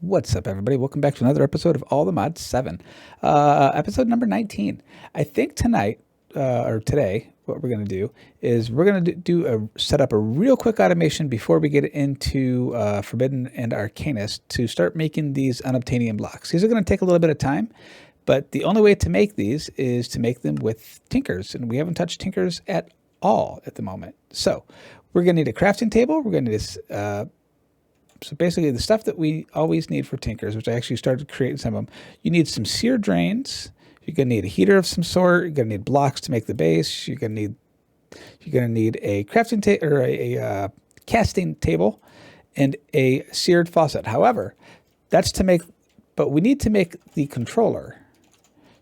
What's up, everybody? Welcome back to another episode of All the Mods 7, episode number 19. I think tonight, or today, what we're going to do is we're going to set up a real quick automation before we get into Forbiden and Arcanis to start making these unobtainium blocks. These are going to take a little bit of time, but the only way to make these is to make them with tinkers, and we haven't touched tinkers at all at the moment. So we're going to need a crafting table. We're going to need so basically the stuff that we always need for tinkers, which I actually started creating some of them. You need some sear drains. You're going to need a heater of some sort. You're going to need blocks to make the base. You're going to need a crafting table or a casting table and a seared faucet. However, that's to make, but we need to make the controller.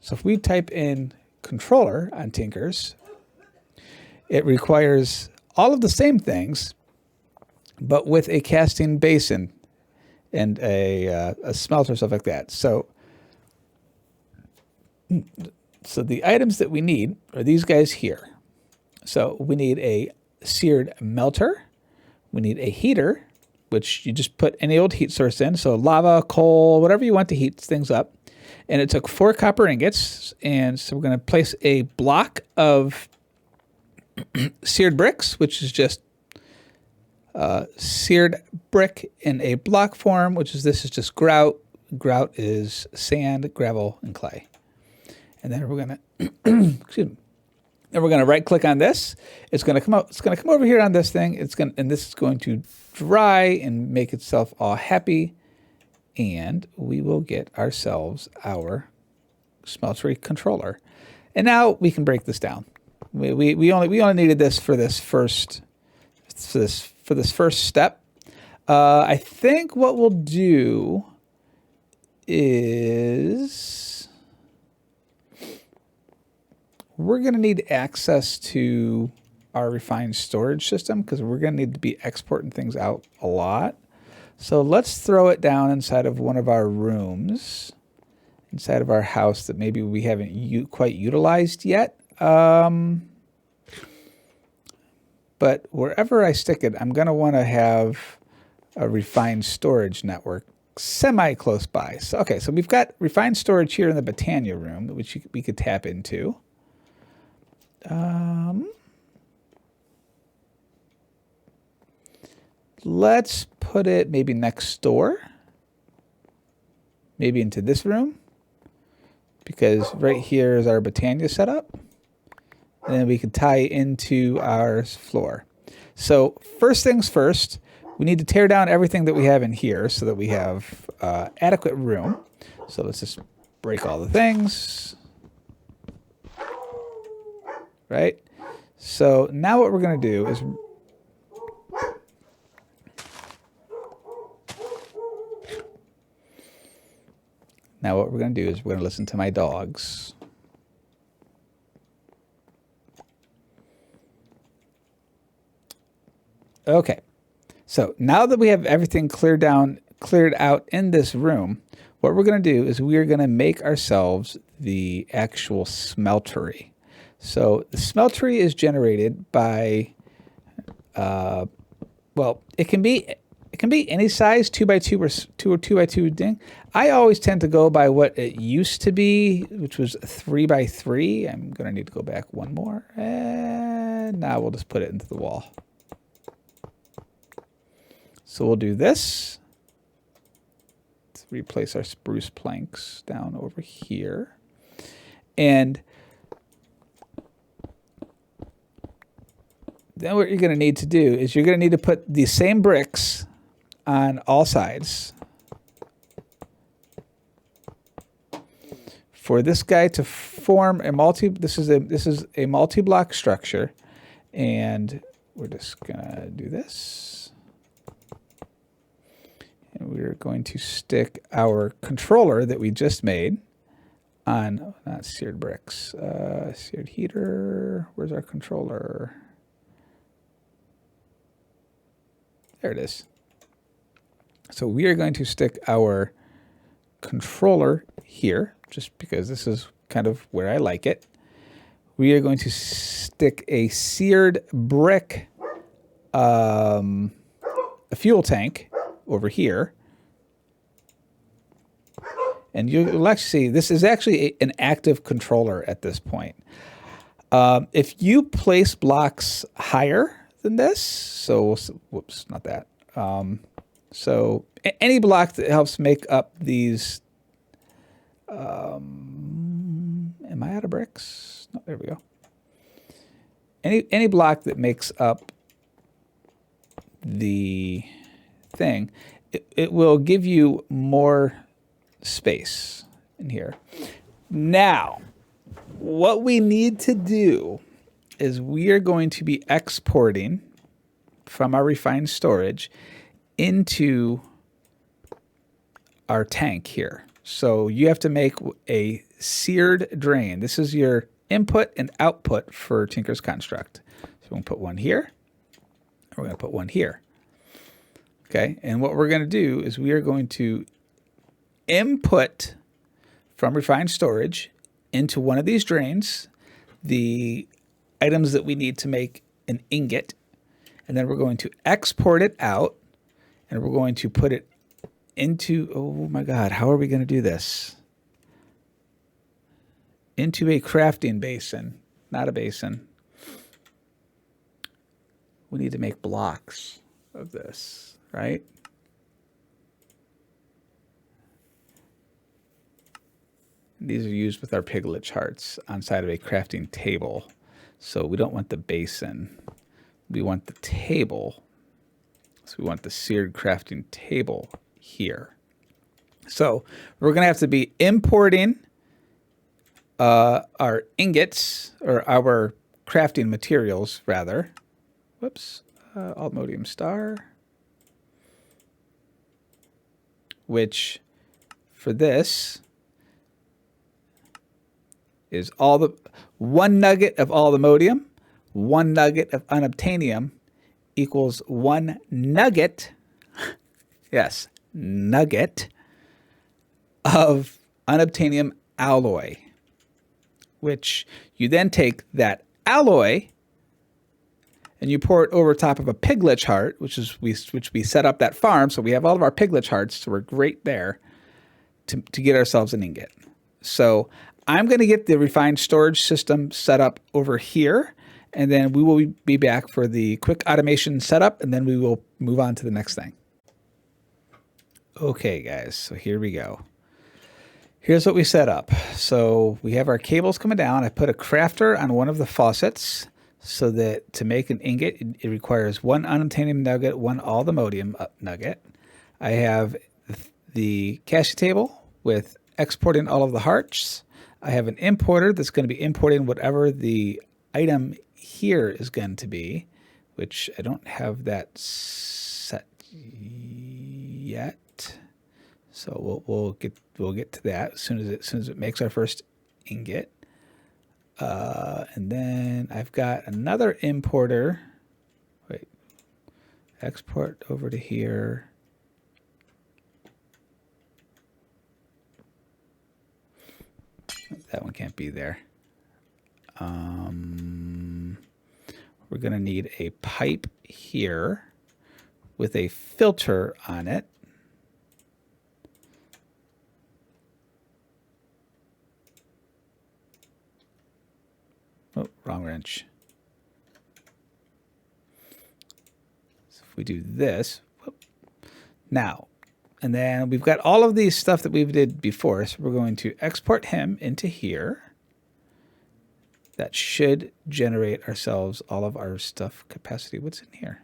So if we type in controller on tinkers, it requires all of the same things, but with a casting basin and a smelter, stuff like that. So the items that we need are these guys here. So we need a seared melter. We need a heater, which you just put any old heat source in. So lava, coal, whatever you want to heat things up. And it took 4 copper ingots. And so we're going to place a block of seared bricks, which is just seared brick in a block form, which is this is just grout. Grout is sand, gravel, and clay. And then we're gonna excuse me. Then we're gonna right click on this. It's gonna come out. It's gonna come over here on this thing. And this is going to dry and make itself all happy, and we will get ourselves our smeltery controller. And now we can break this down. We only needed this for this first step. I think what we'll do is we're going to need access to our refined storage system because we're going to need to be exporting things out a lot. So let's throw it down inside of one of our rooms, inside of our house that maybe we haven't quite utilized yet. But wherever I stick it, I'm going to want to have a refined storage network semi-close by. So, okay, so we've got refined storage here in the Botania room, which we could tap into. Let's put it maybe next door. Maybe into this room. Because right here is our Botania setup. And then we can tie into our floor. So first things first, we need to tear down everything that we have in here so that we have adequate room. So let's just break all the things. Right? So now what we're going to do is we're going to listen to my dogs. Okay, so now that we have everything cleared out in this room, what we're going to do is we are going to make ourselves the actual smeltery. So the smeltery is generated by, well, it can be any size, 2x2 or 2x2 ding. I always tend to go by what it used to be, which was 3x3. I'm going to need to go back one more, and now we'll just put it into the wall. So we'll do this. Let's replace our spruce planks down over here. And then what you're going to need to do is you're going to need to put the same bricks on all sides. For this guy to form a this is a multi-block structure, and we're just going to do this. And we're going to stick our controller that we just made on, not seared bricks, seared heater. Where's our controller? There it is. So we are going to stick our controller here, just because this is kind of where I like it. We are going to stick a seared brick, a fuel tank over here. And you'll actually see this is actually an active controller at this point. If you place blocks higher than this, so whoops, not that. So any block that helps make up these. Am I out of bricks? No, there we go. Any block that makes up the thing, it will give you more space in here. Now, what we need to do is we are going to be exporting from our refined storage into our tank here. So you have to make a seared drain. This is your input and output for Tinker's Construct. So we're going to put one here. We're going to put one here. Okay, and what we're going to do is we are going to input from refined storage into one of these drains the items that we need to make an ingot, and then we're going to export it out, and we're going to put it into, oh my God, how are we going to do this? Into a crafting basin, not a basin. We need to make blocks of this, right? These are used with our piglet charts on side of a crafting table. So we don't want the basin. We want the table. So we want the seared crafting table here. So we're going to have to be importing our ingots, or our crafting materials, rather. Whoops. Altmodium star. Which, for this, is all the 1 nugget of allmodium, 1 nugget of unobtainium equals 1 nugget, yes, nugget of unobtainium alloy, which you then take that alloy and you pour it over top of a piglet chart, which we set up that farm, so we have all of our piglet charts, so we're great there to get ourselves an ingot. So I'm going to get the refined storage system set up over here, and then we will be back for the quick automation setup, and then we will move on to the next thing. Okay, guys, so here we go. Here's what we set up. So we have our cables coming down. I put a crafter on one of the faucets so that to make an ingot, it requires 1 unobtainium nugget, 1 allmodium nugget. I have the cashier table with exporting all of the hearts. I have an importer that's going to be importing whatever the item here is going to be, which I don't have that set yet. So we'll get to that as soon as it makes our first ingot. And then I've got another importer. Wait, export over to here. That one can't be there. We're going to need a pipe here with a filter on it. Oh, wrong wrench. So if we do this, whoop, now, and then we've got all of these stuff that we did before, so we're going to export him into here. That should generate ourselves all of our stuff capacity. What's in here?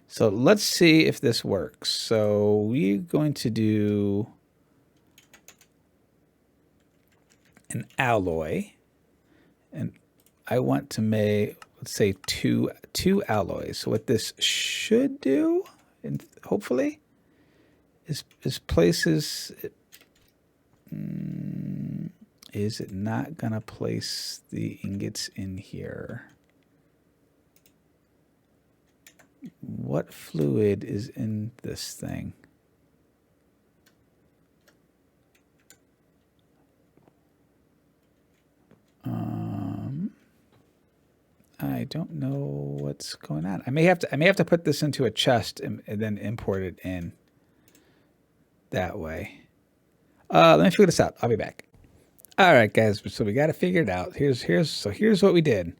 So let's see if this works. So we're going to do an alloy, and I want to make, let's say, two alloys. So what this should do, and hopefully, is places. Is it not gonna place the ingots in here? What fluid is in this thing? don't know what's going on. I may have to put this into a chest and then import it in that way. Let me figure this out. I'll be back. All right, guys. So we got to figure it out. Here's what we did.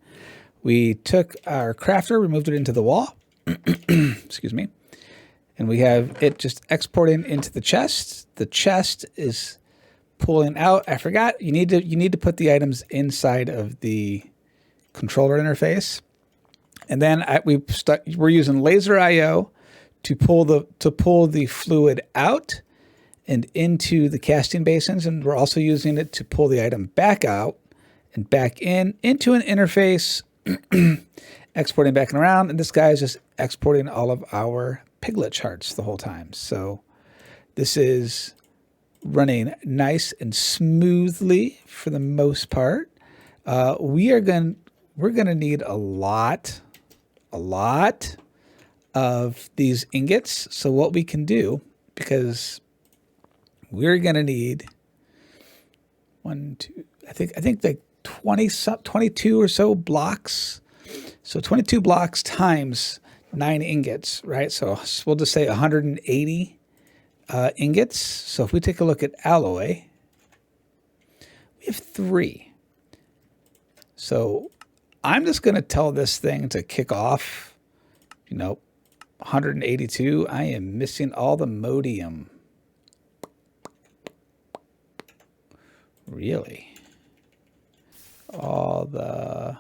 We took our crafter, we moved it into the wall. Excuse me. And we have it just exporting into the chest. The chest is pulling out. I forgot. You need to put the items inside of the controller interface. And then we're using laser IO to pull the fluid out and into the casting basins, and we're also using it to pull the item back out and back into an interface, exporting back and around. And this guy is just exporting all of our piglet charts the whole time. So this is running nice and smoothly for the most part. We're gonna need a lot of these ingots. So what we can do, because we're gonna need I think like 22 or so blocks. So 22 blocks times 9 ingots, right? So we'll just say 180 ingots. So if we take a look at alloy, we have 3. So I'm just going to tell this thing to kick off, 182. I am missing all the modium. Really? All the...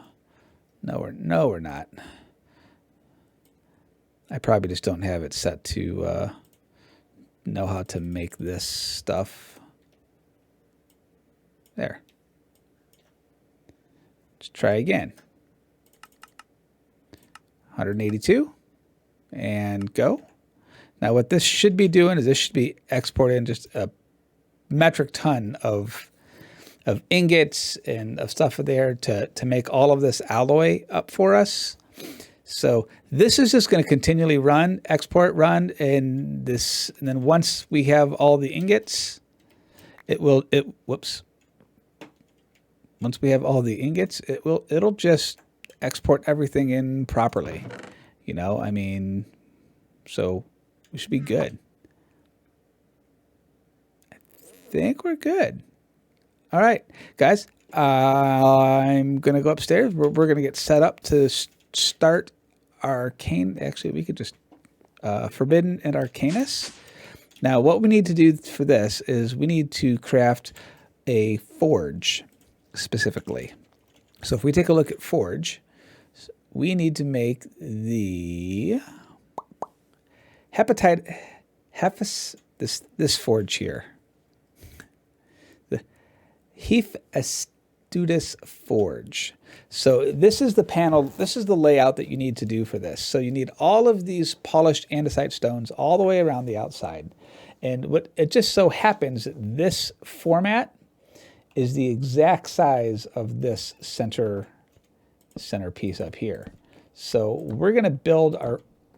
No, we're not. I probably just don't have it set to know how to make this stuff. There. Let's try again. 182 and go. Now what this should be doing is this should be exporting just a metric ton of ingots and of stuff there to make all of this alloy up for us. So this is just going to continually run, export, run, and then once we have all the ingots, once we have all the ingots, it'll just export everything in properly. So we should be good. I think we're good. All right, guys, I'm going to go upstairs. We're going to get set up to start Arcane. Actually, we could just Forbiden and Arcanis. Now, what we need to do for this is we need to craft a forge specifically. So if we take a look at forge, we need to make the this forge here. Hephaestus forge. So this is the panel, this is the layout that you need to do for this. So you need all of these polished andesite stones all the way around the outside. And what it just so happens, this format is the exact size of this center piece up here. So we're going to build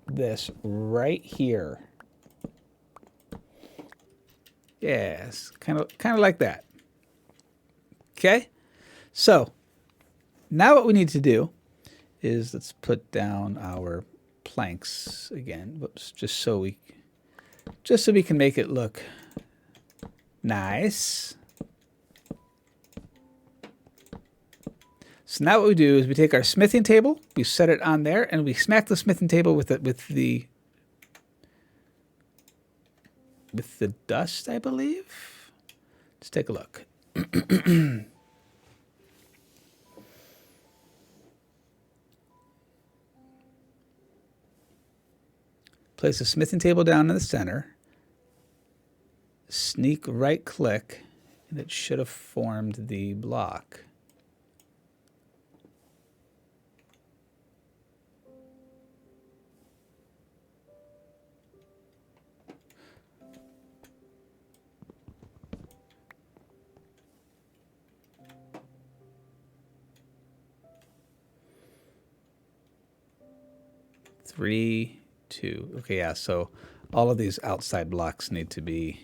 this right here. Yes, kind of like that. Okay, so now what we need to do is let's put down our planks again. Whoops, just so we can make it look nice. So now what we do is we take our smithing table, we set it on there, and we smack the smithing table with the dust, I believe. Let's take a look. Place the smithing table down in the center. Sneak right click, and it should have formed the block. Three, 2. Okay, yeah, so all of these outside blocks need to be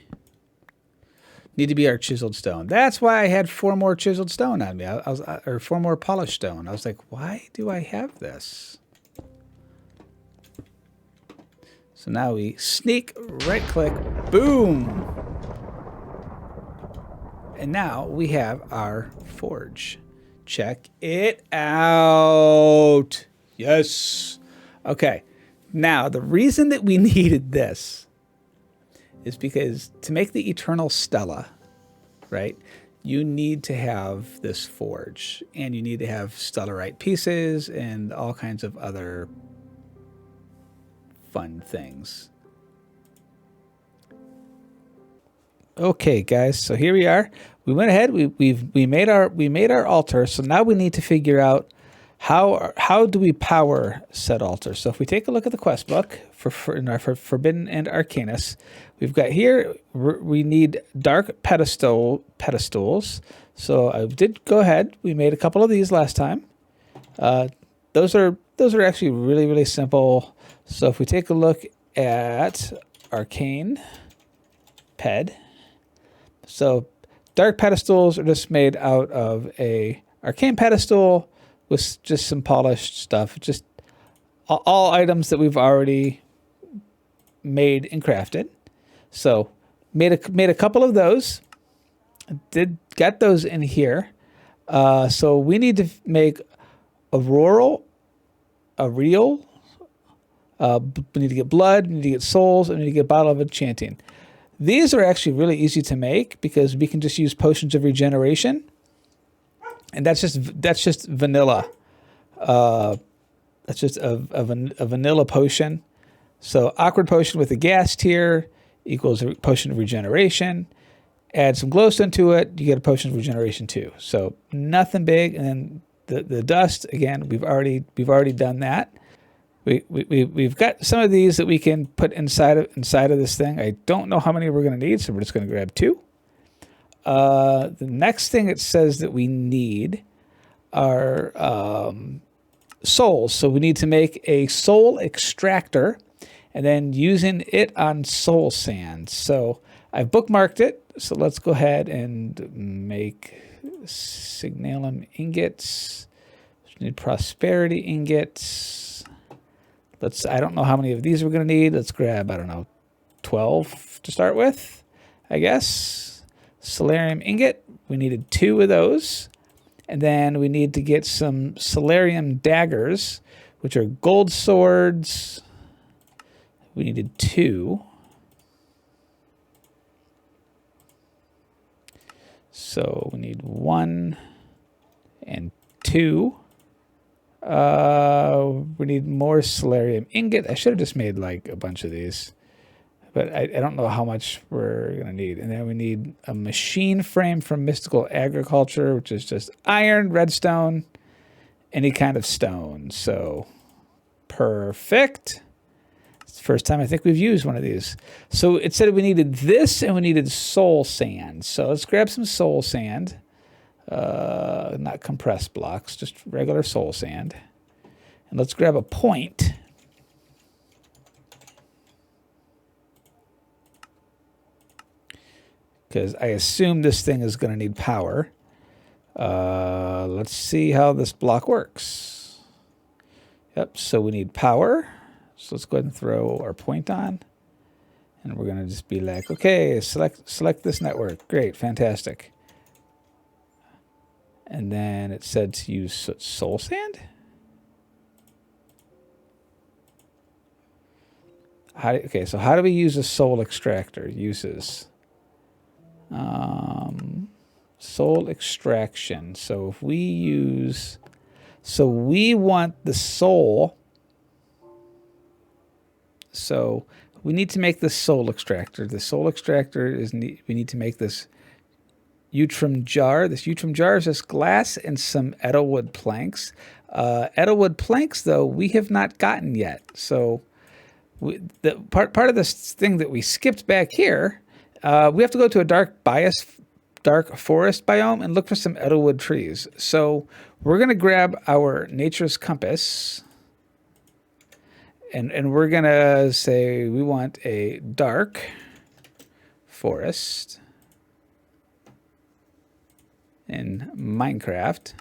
need to be our chiseled stone. That's why I had 4 more chiseled stone on me. Or 4 more polished stone. I was like, why do I have this? So now we sneak, right click, boom. And now we have our forge. Check it out. Yes. Okay. Now, the reason that we needed this is because to make the Eternal Stella, right, you need to have this forge. And you need to have stellarite pieces and all kinds of other fun things. Okay, guys, so here we are. We went ahead. We made our altar. So now we need to figure out how do we power said altar. So if we take a look at the quest book for Forbiden and Arcanis, we've got here we need dark pedestals. So I did go ahead. We made a couple of these last time. Those are actually really simple. So if we take a look at Arcane Ped. So dark pedestals are just made out of a arcane pedestal with just some polished stuff. Just all items that we've already made and crafted. So made a couple of those. Got those in here. So we need to make a real. We need to get blood. We need to get souls. And we need to get bottle of enchanting. These are actually really easy to make because we can just use potions of regeneration, and that's just vanilla. That's just a vanilla potion. So awkward potion with a gas tier equals a potion of regeneration. Add some glowstone to it, you get a potion of regeneration too. So nothing big. And then the dust again, we've already done that. We've got some of these that we can put inside of this thing. I don't know how many we're going to need, so we're just going to grab 2. The next thing it says that we need are souls. So we need to make a soul extractor and then using it on soul sand. So I've bookmarked it. So let's go ahead and make signalum ingots. We need prosperity ingots. I don't know how many of these we're going to need. Let's grab, I don't know, 12 to start with, I guess. Solarium ingot. We needed 2 of those. And then we need to get some solarium daggers, which are gold swords. We needed 2. So we need 1 and 2. We need more solarium ingot. I should have just made like a bunch of these, but I don't know how much we're going to need. And then we need a machine frame from mystical agriculture, which is just iron, redstone, any kind of stone. So perfect. It's the first time I think we've used one of these. So it said we needed this and we needed soul sand. So let's grab some soul sand. Not compressed blocks, just regular soul sand. And let's grab a point. Because I assume this thing is going to need power. Let's see how this block works. Yep, so we need power. So let's go ahead and throw our point on. And we're going to just be like, okay, select this network. Great, fantastic. And then it said to use soul sand. Okay, so how do we use a soul extractor? Uses soul extraction. So if we use, so we want the soul. So we need to make the soul extractor. The soul extractor is we need to make this Utrum jar. This Utrum jar is just glass and some edelwood planks. Edelwood planks, though, we have not gotten yet. So the part of this thing that we skipped back here, we have to go to a dark forest biome and look for some edelwood trees. So we're going to grab our nature's compass, and we're going to say we want a dark forest. in Minecraft.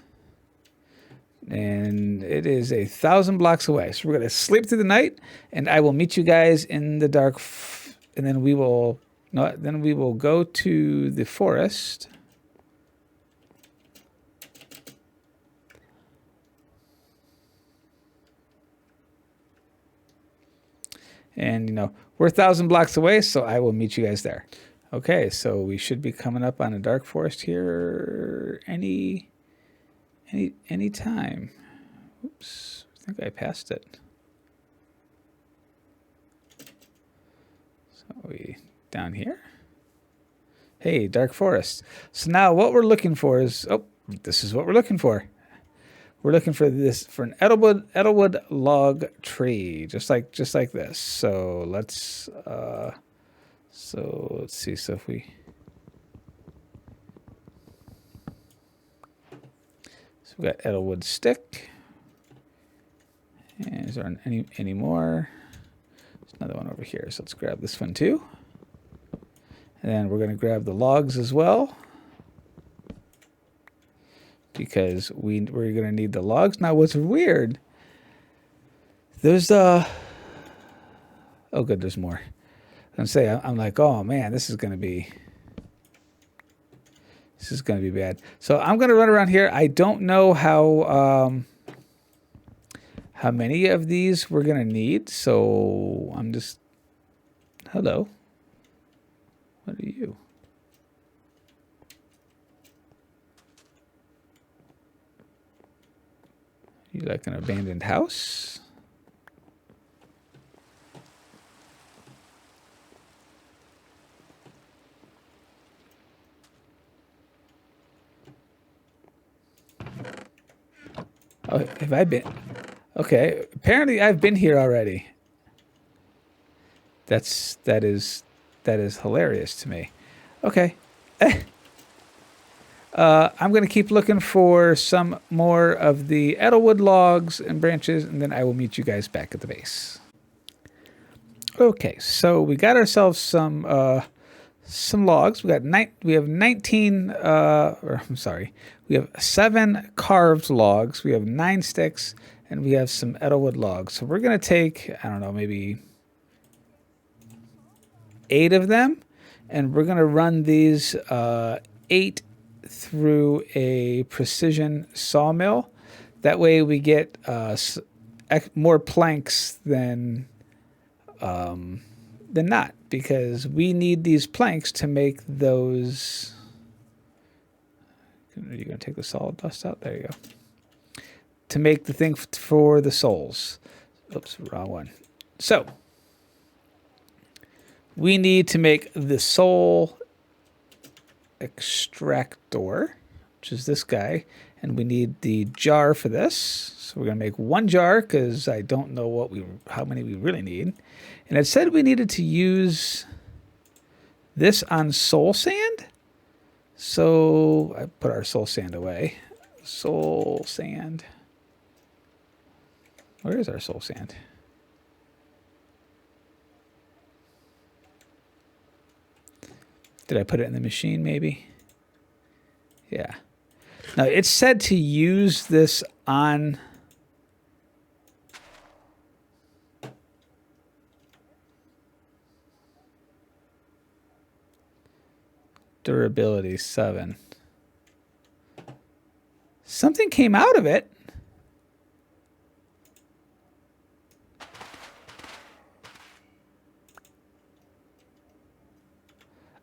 And it is 1,000 blocks away. So we're going to sleep through the night, and I will meet you guys in the dark. And then we will, no, then we will go to the forest. And, you know, we're 1,000 blocks away, so I will meet you guys there. Okay, so we should be coming up on a dark forest here any time. Oops, I think I passed it. So we down here. Hey, dark forest. So now what we're looking for is, oh, this is what we're looking for. We're looking for this, for an Edelwood log tree, just like this. So let's see. So if we, so we got Edelwood stick. And is there any more? There's another one over here. So let's grab this one too. And then we're going to grab the logs as well, because we're going to need the logs. Now, what's weird, there's oh good, there's more. I'm say I'm like, oh man, this is going to be bad. So I'm going to run around here. I don't know how many of these we're going to need. So I'm just, hello. What are you? You like an abandoned house? Oh, have I been? Okay, apparently I've been here already. That is hilarious to me. Okay. I'm going to keep looking for some more of the Edelwood logs and branches, and then I will meet you guys back at the base. Okay, so we got ourselves some logs. We have 19. We have 7 carved logs. We have 9 sticks, and we have some Edelwood logs. So we're going to take, I don't know, maybe 8 of them, and we're going to run these 8 through a precision sawmill. That way we get more planks than not, because we need these planks to make those. Are you going to take the solid dust out? There you go. To make the thing for the souls. Oops, wrong one. So we need to make the soul extractor, which is this guy, and we need the jar for this. So we're going to make 1 jar, because I don't know how many we really need. And it said we needed to use this on soul sand. So I put our soul sand away. Soul sand. Where is our soul sand? Did I put it in the machine, maybe? Yeah. Now, it said to use this on durability 7. Something came out of it.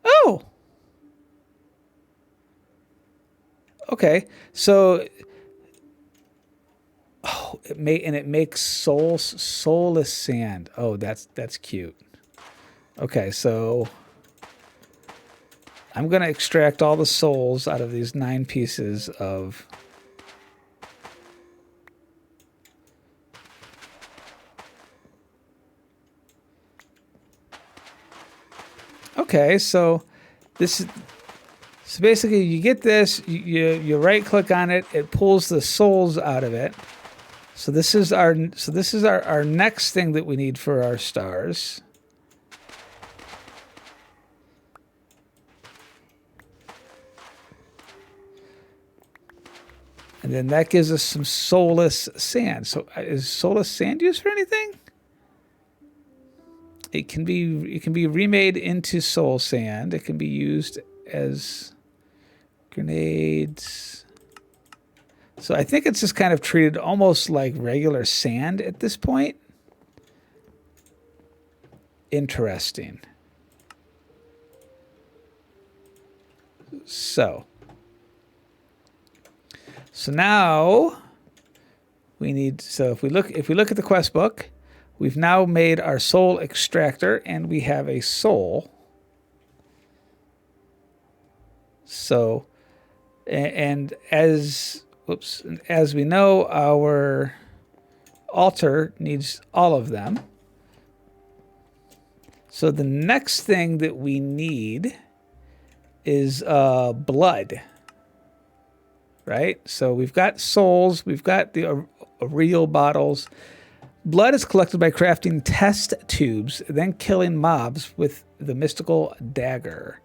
Oh. Okay. So it makes soulless sand. Oh, that's cute. Okay, so I'm going to extract all the souls out of these 9 pieces of okay, so this is so basically you get this, you right click on it, it pulls the souls out of it. So this is our next thing that we need for our stars. And then that gives us some soulless sand. So is soulless sand used for anything? It can be remade into soul sand. It can be used as grenades. So I think it's just kind of treated almost like regular sand at this point. Interesting. So now we need, so if we look at the quest book, we've now made our soul extractor and we have a soul. So, and as we know, our altar needs all of them. So the next thing that we need is blood, right? So we've got souls, we've got the real bottles. Blood is collected by crafting test tubes, then killing mobs with the mystical dagger.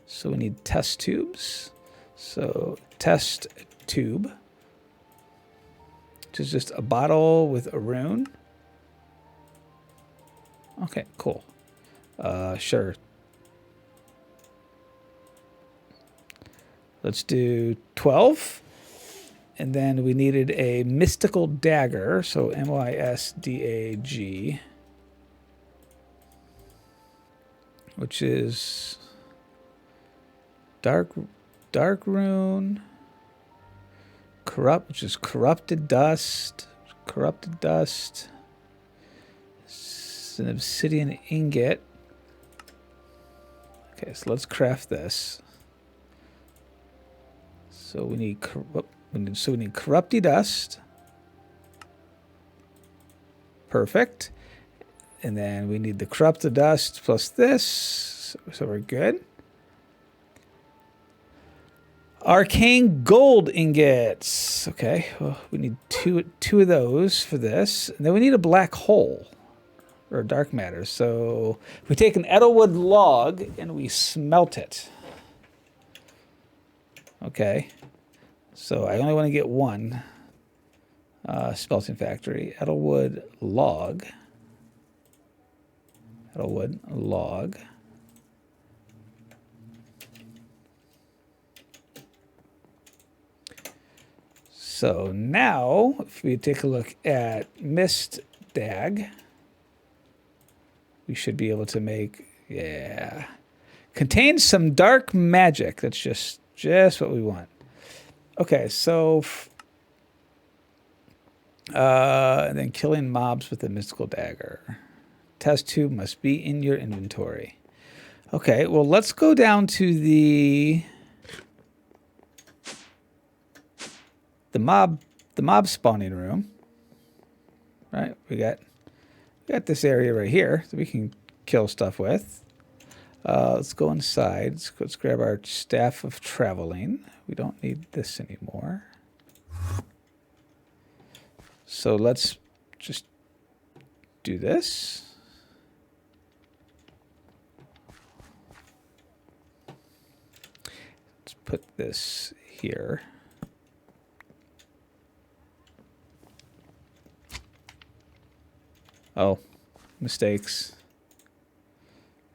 So we need test tubes. So test tube, which is just a bottle with a rune. Okay, cool. Sure. Let's do 12. And then we needed a mystical dagger. So MYSDAG, which is dark rune, corrupt, which is corrupted dust. It's an obsidian ingot. Okay, so let's craft this. So we need corrupty dust. Perfect. And then we need the corrupted dust plus this. So we're good. Arcane gold ingots. Okay, well, we need two of those for this. And then we need a black hole or dark matter. So we take an Edelwood log and we smelt it. Okay, so I only want to get one smelting factory. Edelwood log. So now, if we take a look at Mist Dag, we should be able to make, yeah, contains some dark magic. That's just what we want. Okay, so and then killing mobs with a mystical dagger. Test tube must be in your inventory. Okay, well, let's go down to the mob spawning room. Right, we got this area right here that we can kill stuff with. Let's go inside. Let's grab our staff of traveling. We don't need this anymore. So let's just do this. Let's put this here. Oh, mistakes.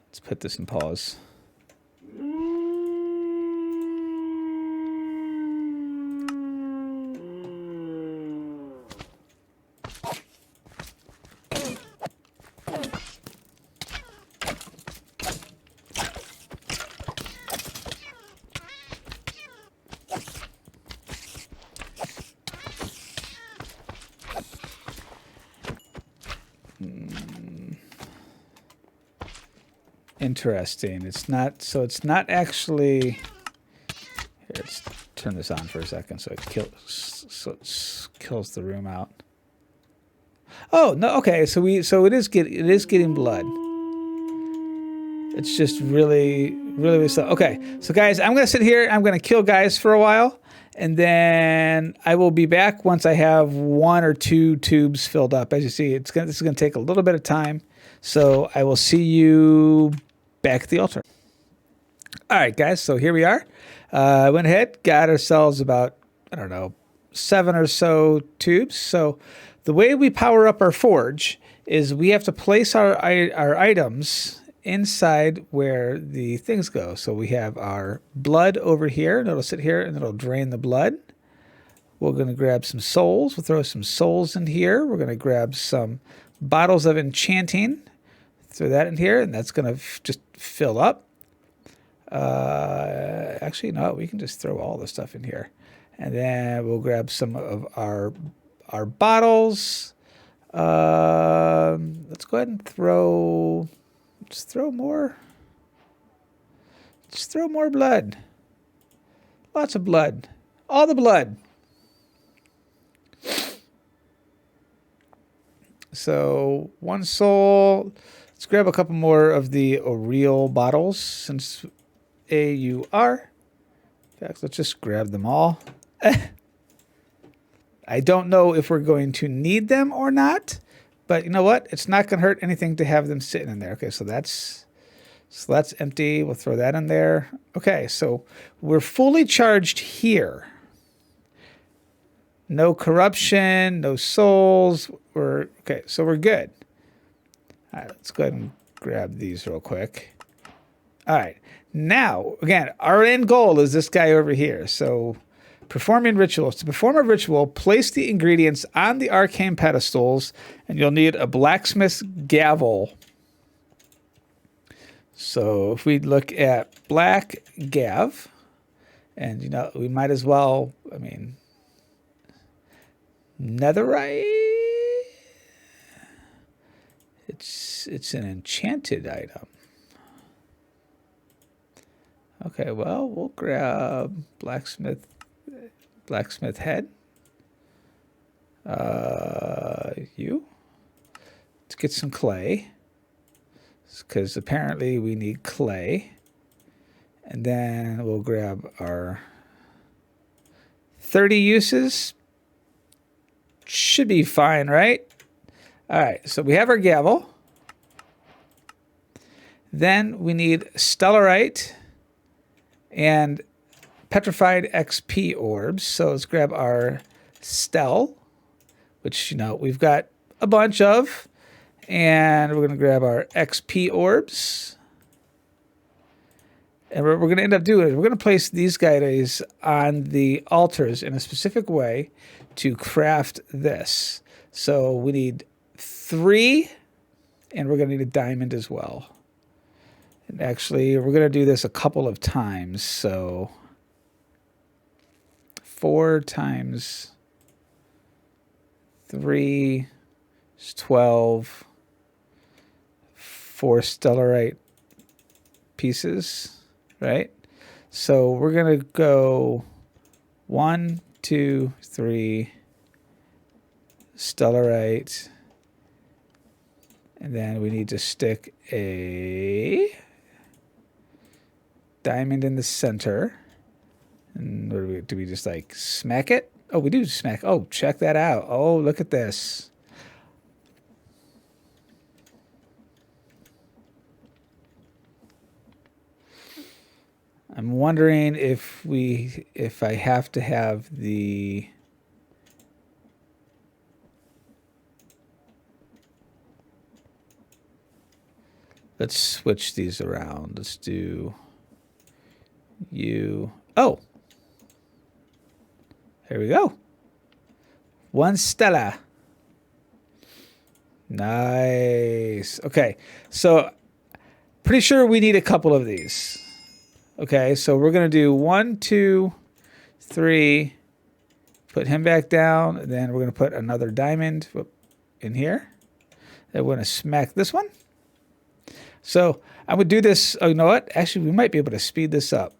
Let's put this in pause. Interesting. It's not actually. Here, let's turn this on for a second so it kills the room out. Oh no! Okay, so it is getting blood. It's just really slow. Okay, so guys, I'm gonna sit here. I'm gonna kill guys for a while, and then I will be back once I have 1 or 2 tubes filled up. As you see, this is gonna take a little bit of time. So I will see you back at the altar. All right, guys. So here we are. I went ahead, got ourselves about, I don't know, 7 or so tubes. So the way we power up our forge is we have to place our items inside where the things go. So we have our blood over here, and it'll sit here and it'll drain the blood. We're going to grab some souls. We'll throw some souls in here. We're going to grab some bottles of enchanting. Throw that in here, and that's going to just fill up. Actually, no, we can just throw all the stuff in here. And then we'll grab some of our bottles. Let's go ahead and throw... Just throw more. Just throw more blood. Lots of blood. All the blood. So 1 soul. Let's grab a couple more of the Aureal bottles since AUR. In fact, let's just grab them all. I don't know if we're going to need them or not, but you know what? It's not going to hurt anything to have them sitting in there. Okay, so that's empty. We'll throw that in there. Okay, so we're fully charged here. No corruption, no souls. Okay, so we're good. All right, let's go ahead and grab these real quick. All right, now, again, our end goal is this guy over here. So performing rituals. To perform a ritual, place the ingredients on the arcane pedestals, and you'll need a blacksmith's gavel. So if we look at black gav, and you know, we might as well, I mean, netherite. It's an enchanted item. Okay, well, we'll grab blacksmith head. You. Let's get some clay, because apparently we need clay. And then we'll grab our 30 uses. Should be fine, right? All right, so we have our gavel. Then we need stellarite and petrified XP orbs. So let's grab our stell, which, you know, we've got a bunch of. And we're going to grab our XP orbs. And what we're going to end up doing is we're going to place these guys on the altars in a specific way to craft this. So we need 3, and we're going to need a diamond as well. And actually, we're going to do this a couple of times. So 4 times 3 is 12. 4 stellarite pieces, right? So we're going to go 1, 2, 3 stellarite. And then we need to stick a diamond in the center. And what do we just like smack it? Oh, we do smack. Oh, check that out. Oh, look at this. I'm wondering if I have to have the let's switch these around. Let's do you. Oh, here we go. 1 stella. Nice. Okay, so pretty sure we need a couple of these. Okay, so we're going to do 1, 2, 3, put him back down, and then we're going to put another diamond in here. Then we're going to smack this one. So I would do this. Oh, you know what? Actually, we might be able to speed this up.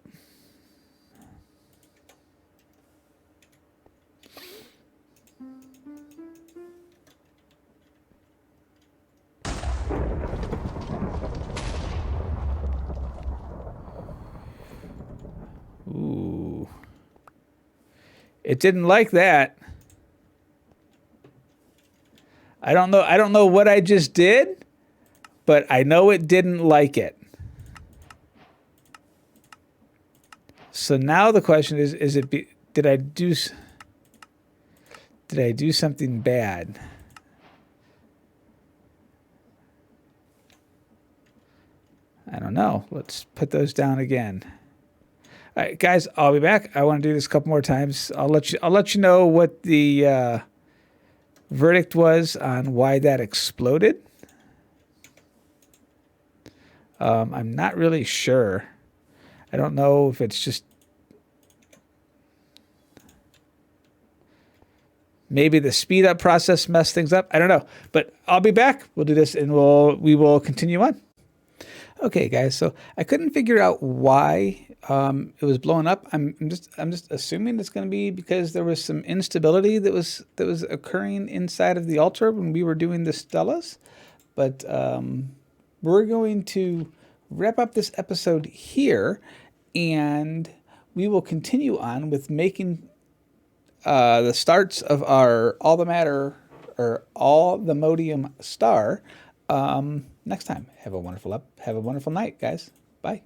Ooh. It didn't like that. I don't know what I just did, but I know it didn't like it. So now the question is did I do Did I do something bad? I don't know. Let's put those down again. All right, guys, I'll be back. I want to do this a couple more times. I'll let you know what the verdict was on why that exploded. I'm not really sure. I don't know if it's just maybe the speed up process messed things up. I don't know, but I'll be back. We'll do this and we will continue on. Okay, guys. So I couldn't figure out why it was blowing up. I'm just assuming it's going to be because there was some instability that was occurring inside of the altar when we were doing the Stellas. But we're going to wrap up this episode here, and we will continue on with making the starts of our All the Matter or All the Modium star next time. Have a wonderful night, guys. Bye.